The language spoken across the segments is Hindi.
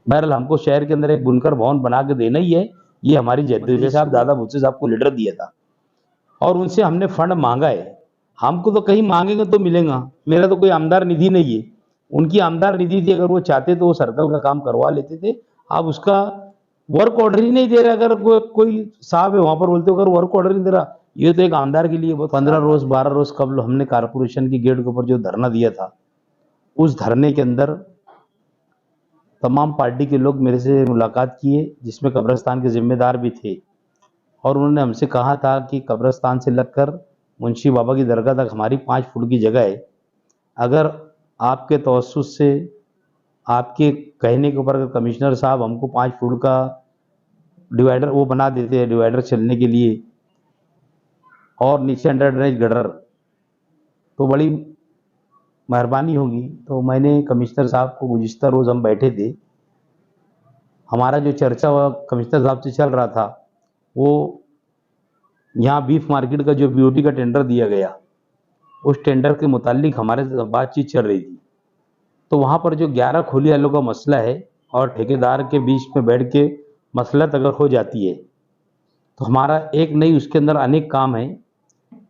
बहरहाल हमको शहर के अंदर एक बुनकर भवन बना के देना ही है, ये हमारी जद्दोजहद साहब दादा भुसे साहब को लीडर दिया था और उनसे हमने फंड माँगा है। हमको तो कहीं माँगेंगे तो मिलेगा, मेरा तो कोई आमदार निधि नहीं है। उनकी आमदार निधि थी, अगर वो चाहते तो वो सर्कल का काम करवा लेते थे। अब उसका वर्क ऑर्डर ही नहीं दे रहा, अगर कोई साहब है वहाँ पर बोलते हो अगर वर्क ऑर्डर नहीं दे रहा, ये तो एक आमदार के लिए बहुत 15 रोज़ 12 रोज़ कबल हमने कारपोरेशन की गेट के ऊपर जो धरना दिया था, उस धरने के अंदर तमाम पार्टी के लोग मेरे से मुलाकात किए, जिसमें कब्रिस्तान के ज़िम्मेदार भी थे और उन्होंने हमसे कहा था कि कब्रिस्तान से लगकर मुंशी बाबा की दरगाह तक हमारी 5 फुट की जगह है। अगर आपके तवस्सुस से, आपके कहने के ऊपर अगर कमिश्नर साहब हमको 5 फुट का डिवाइडर वो बना देते हैं, डिवाइडर चलने के लिए और नीचे अंडर ड्रेनेज गटर, तो बड़ी मेहरबानी होगी। तो मैंने कमिश्नर साहब को गुज़िश्ता रोज़ हम बैठे थे, हमारा जो चर्चा कमिश्नर साहब से चल रहा था, वो यहाँ बीफ मार्केट का जो बीओटी का टेंडर दिया गया, उस टेंडर के मुतालिक हमारे साथ बातचीत चल रही थी। तो वहाँ पर जो 11 खोली वालों का मसला है और ठेकेदार के बीच में बैठ के मसलत अगर हो जाती है, तो हमारा एक नहीं उसके अंदर अनेक काम है,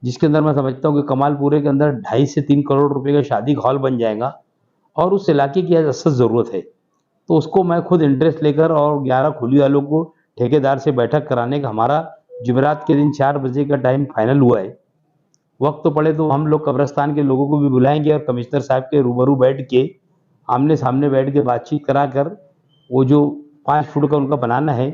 जिसके अंदर मैं समझता हूँ कि कमालपुरे के अंदर 2.5 से 3 करोड़ रुपए का शादी हॉल बन जाएगा और उस इलाके की आज असद ज़रूरत है। तो उसको मैं खुद इंटरेस्ट लेकर और 11 खोली वालों को ठेकेदार से बैठक कराने का हमारा जुमेरात के दिन 4 बजे का टाइम फाइनल हुआ है। वक्त तो पड़े तो हम लोग कब्रिस्तान के लोगों को भी बुलाएंगे और कमिश्नर साहब के रूबरू बैठ के आमने सामने बैठ के बातचीत करा कर वो जो 5 फुट का उनका बनाना है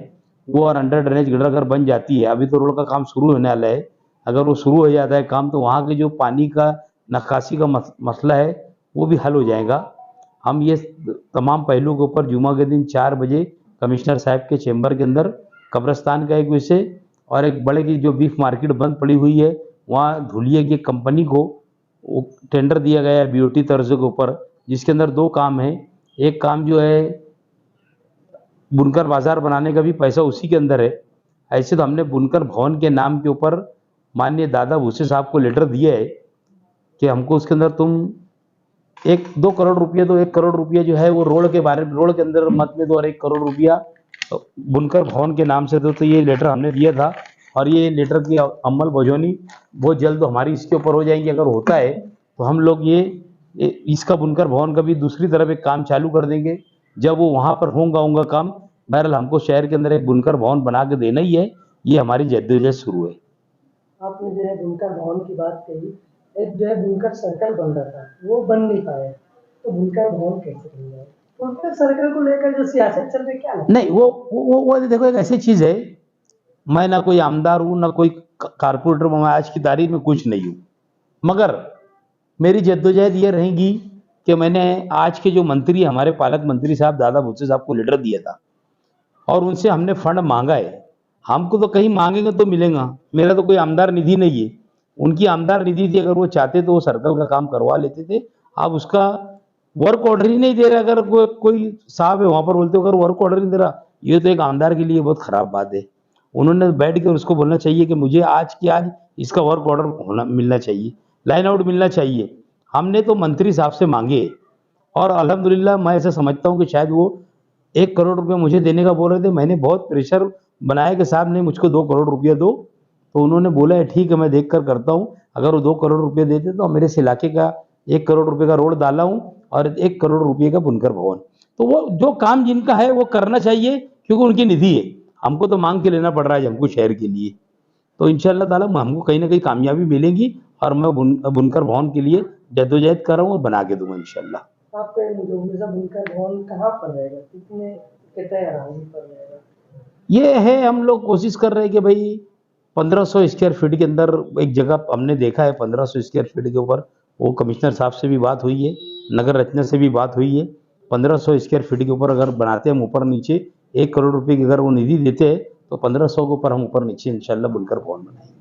वो और अंडर ड्रेनेज गटर अगर बन जाती है, अभी तो रोड का काम शुरू होने वाला है, अगर वो शुरू हो जाता है काम तो वहाँ के जो पानी का निकासी का मसला है वो भी हल हो जाएगा। हम ये तमाम पहलुओं के ऊपर जुमा के दिन 4 बजे कमिश्नर साहब के चेंबर के अंदर कब्रिस्तान का एक विषय और एक बड़े की जो बीफ मार्केट बंद पड़ी हुई है वहाँ धुलिया की कंपनी को वो टेंडर दिया गया है बीओटी तर्ज के ऊपर, जिसके अंदर 2 काम हैं। एक काम जो है बुनकर बाजार बनाने का भी पैसा उसी के अंदर है। ऐसे तो हमने बुनकर भवन के नाम के ऊपर माननीय दादा भूसे साहब को लेटर दिया है कि हमको उसके अंदर तुम 1-2 करोड़ रुपया दो, 1 करोड़ रुपया जो है वो रोड के बारे में रोड के अंदर मत में दो और 1 करोड़ रुपया बुनकर भवन के नाम से दो। तो ये लेटर हमने दिया था और ये लेटर की अमल बजौनी बहुत जल्द हमारी इसके ऊपर हो जाएंगी। अगर होता है तो हम लोग ये इसका बुनकर भवन का भी दूसरी तरफ एक काम चालू कर देंगे जब वो वहाँ पर होगा काम। बहरहाल हमको शहर के अंदर एक बुनकर भवन बना के देना ही है, ये हमारी जद्दोजहद शुरू है। आपने जो है बुनकर भवन की बात कही, एक जो है बुनकर सर्कल बन रहा था वो बन नहीं पाया, तो बुनकर भवन कैसे बन गया? बुनकर सर्कल को लेकर जो सियासत चल रही क्या नहीं वो देखो एक ऐसी चीज़ है, मैं ना कोई आमदार हूँ ना कोई कारपोरेटर, मैं आज की तारीख में कुछ नहीं हूँ, मगर मेरी जद्दोजहद ये रहेगी कि मैंने आज के जो मंत्री हमारे पालक मंत्री साहब दादा भुसे साहब को लेटर दिया था और उनसे हमने फंड मांगा है। हमको तो कहीं मांगेंगे तो मिलेगा, मेरा तो कोई आमदार निधि नहीं है। उनकी आमदार निधि थी, अगर वो चाहते तो वो सर्कल का काम करवा लेते थे। अब उसका वर्क ऑर्डर ही नहीं दे रहा, अगर कोई साहब है वहाँ पर बोलते हो अगर वर्क ऑर्डर नहीं दे रहा, ये तो एक आमदार के लिए बहुत ख़राब बात है। उन्होंने बैठ कर उसको बोलना चाहिए कि मुझे आज की आज इसका वर्क ऑर्डर होना मिलना चाहिए, लाइन आउट मिलना चाहिए। हमने तो मंत्री साहब से मांगे और अल्हम्दुलिल्लाह मैं ऐसा समझता हूँ कि शायद वो 1 करोड़ रुपये मुझे देने का बोल रहे थे। मैंने बहुत प्रेशर बनाया कि साहब नहीं मुझको 2 करोड़ रुपया दो, तो उन्होंने बोला है ठीक है मैं देख कर करता हूँ। अगर वो 2 करोड़ रुपये देते तो मेरे इस इलाके का 1 करोड़ रुपये का रोड डाला हूँ और 1 करोड़ रुपये का बुनकर भवन। तो वो जो काम जिनका है वो करना चाहिए क्योंकि उनकी निधि है, हमको तो मांग के लेना पड़ रहा है हमको शहर के लिए। तो इंशाअल्लाह ताला हमको कहीं ना कहीं कामयाबी मिलेगी और मैं बुनकर भवन के लिए जद्दोजहद कर रहा हूँ और बना के दूंगा इंशाअल्लाह। आपका बुनकर भवन कहाँ पर रहेगा, कितने अराउंड पर रहेगा? ये है हम लोग कोशिश कर रहे हैं कि भाई 1500 स्क्वायर फीट के अंदर एक जगह हमने देखा है, 1500 स्क्वायर फीट के ऊपर वो कमिश्नर साहब से भी बात हुई है, नगर रचना से भी बात हुई है। 1500 स्क्वायर फीट के ऊपर अगर बनाते हैं हम ऊपर नीचे 1 करोड़ रुपए की अगर वो निधि देते हैं तो 1500 के ऊपर हम ऊपर नीचे इंशाल्लाह बुनकर भवन बनाएंगे।